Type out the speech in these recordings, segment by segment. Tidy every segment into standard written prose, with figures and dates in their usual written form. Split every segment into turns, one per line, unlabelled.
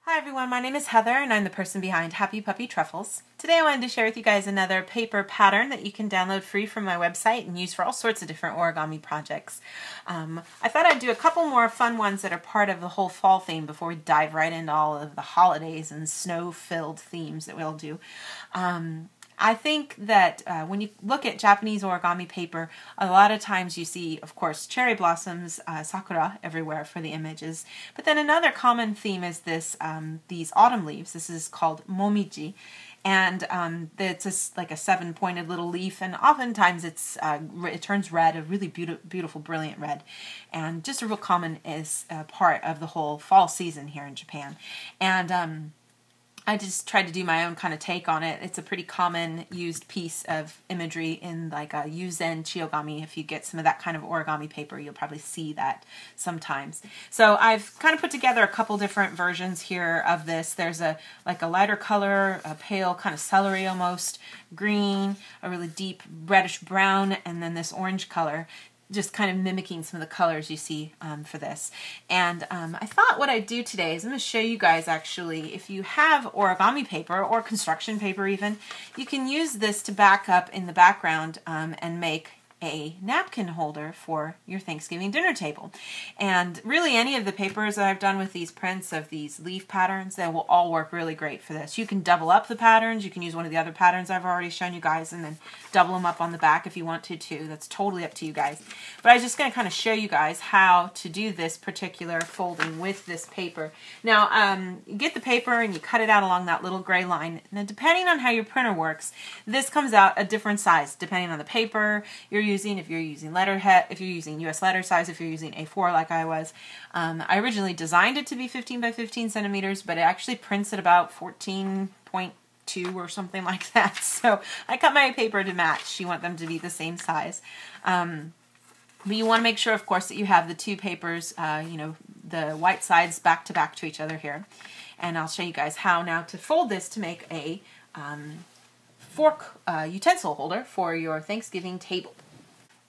Hi everyone, my name is Heather and I'm the person behind Happy Puppy Truffles. Today I wanted to share with you guys another paper pattern that you can download free from my website and use for all sorts of different origami projects. I thought I'd do a couple more fun ones that are part of the whole fall theme before we dive right into all of the holidays and snow-filled themes that we'll do. I think that when you look at Japanese origami paper, a lot of times you see, of course, cherry blossoms, sakura everywhere for the images. But then another common theme is this these autumn leaves. This is called Momiji. And it's just like a seven-pointed little leaf, and oftentimes it turns red, a really beautiful, brilliant red. And just a real common part of the whole fall season here in Japan. And I just tried to do my own kind of take on it. It's a pretty common used piece of imagery in like a Yuzen Chiyogami. If you get some of that kind of origami paper, you'll probably see that sometimes. So I've kind of put together a couple different versions here of this. There's like a lighter color, a pale kind of celery almost, green, a really deep reddish brown, and then this orange color, just kind of mimicking some of the colors you see for this. And I thought what I'd do today is I'm going to show you guys actually, if you have origami paper or construction paper even, you can use this to back up in the background and make a napkin holder for your Thanksgiving dinner table. And really any of the papers that I've done with these prints of these leaf patterns, they will all work really great for this. You can double up the patterns. You can use one of the other patterns I've already shown you guys and then double them up on the back if you want to too. That's totally up to you guys. But I'm just going to kind of show you guys how to do this particular folding with this paper. Now, you get the paper and you cut it out along that little gray line. Now, depending on how your printer works, this comes out a different size depending on the paper you're using, if you're using letterhead, if you're using US letter size, if you're using A4 like I was. I originally designed it to be 15 by 15 centimeters, but it actually prints at about 14.2 or something like that. So I cut my paper to match. You want them to be the same size. But you want to make sure, of course, that you have the two papers, the white sides back to each other here. And I'll show you guys how now to fold this to make a fork utensil holder for your Thanksgiving table.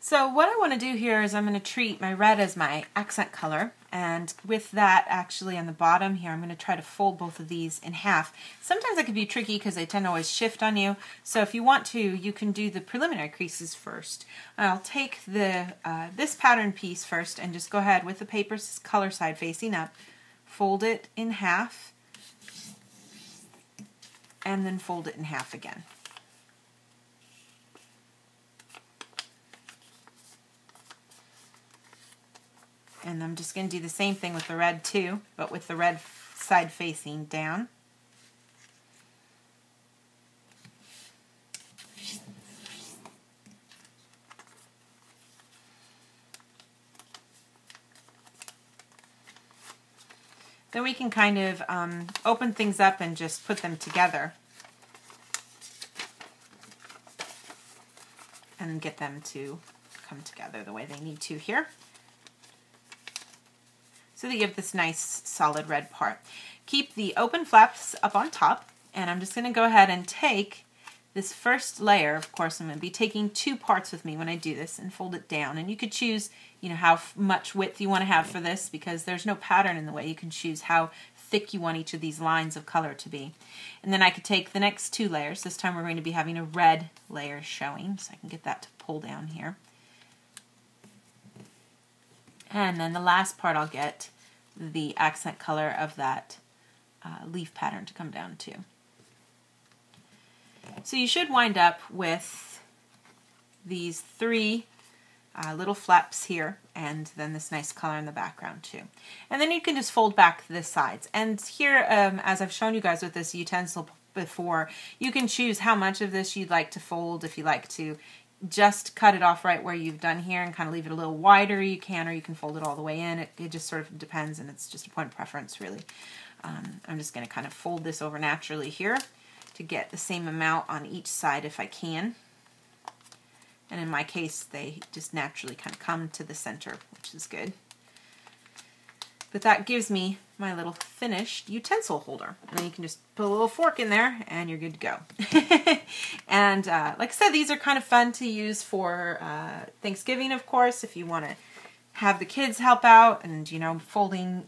So what I want to do here is I'm going to treat my red as my accent color, and with that actually on the bottom here I'm going to try to fold both of these in half. Sometimes that can be tricky because they tend to always shift on you, so if you want to, you can do the preliminary creases first. I'll take the this pattern piece first and just go ahead with the paper's color side facing up, fold it in half, and then fold it in half again. And I'm just going to do the same thing with the red too, but with the red side facing down. Then we can kind of open things up and just put them together and get them to come together the way they need to here, so that you have this nice solid red part. Keep the open flaps up on top, and I'm just going to go ahead and take this first layer. Of course, I'm going to be taking two parts with me when I do this and fold it down. And you could choose, how much width you want to have for this, because there's no pattern in the way. You can choose how thick you want each of these lines of color to be. And then I could take the next two layers. This time we're going to be having a red layer showing, so I can get that to pull down here. And then the last part I'll get the accent color of that leaf pattern to come down to. So you should wind up with these three little flaps here, and then this nice color in the background too. And then you can just fold back the sides. And here, as I've shown you guys with this utensil before, you can choose how much of this you'd like to fold. If you like to just cut it off right where you've done here and kind of leave it a little wider, you can, or you can fold it all the way in. It just sort of depends, and it's just a point of preference really. I'm just going to kind of fold this over naturally here to get the same amount on each side if I can. And in my case, they just naturally kind of come to the center, which is good. But that gives me my little finished utensil holder. And then you can just put a little fork in there and you're good to go. And like I said, these are kind of fun to use for Thanksgiving, of course, if you want to have the kids help out and, folding,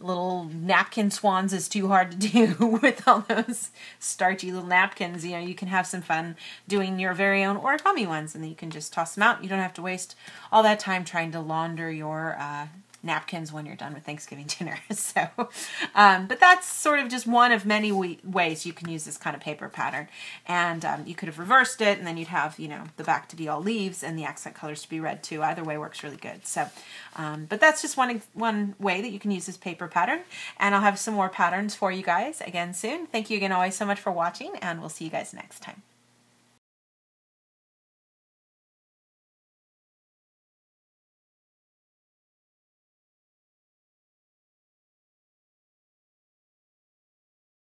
little napkin swans is too hard to do with all those starchy little napkins. You know, you can have some fun doing your very own origami ones, and then you can just toss them out. You don't have to waste all that time trying to launder your napkins when you're done with Thanksgiving dinner. So, but that's sort of just one of many ways you can use this kind of paper pattern. And you could have reversed it, and then you'd have, you know, the back to be all leaves and the accent colors to be red too. Either way works really good. So, but that's just one way that you can use this paper pattern. And I'll have some more patterns for you guys again soon. Thank you again always so much for watching, and we'll see you guys next time.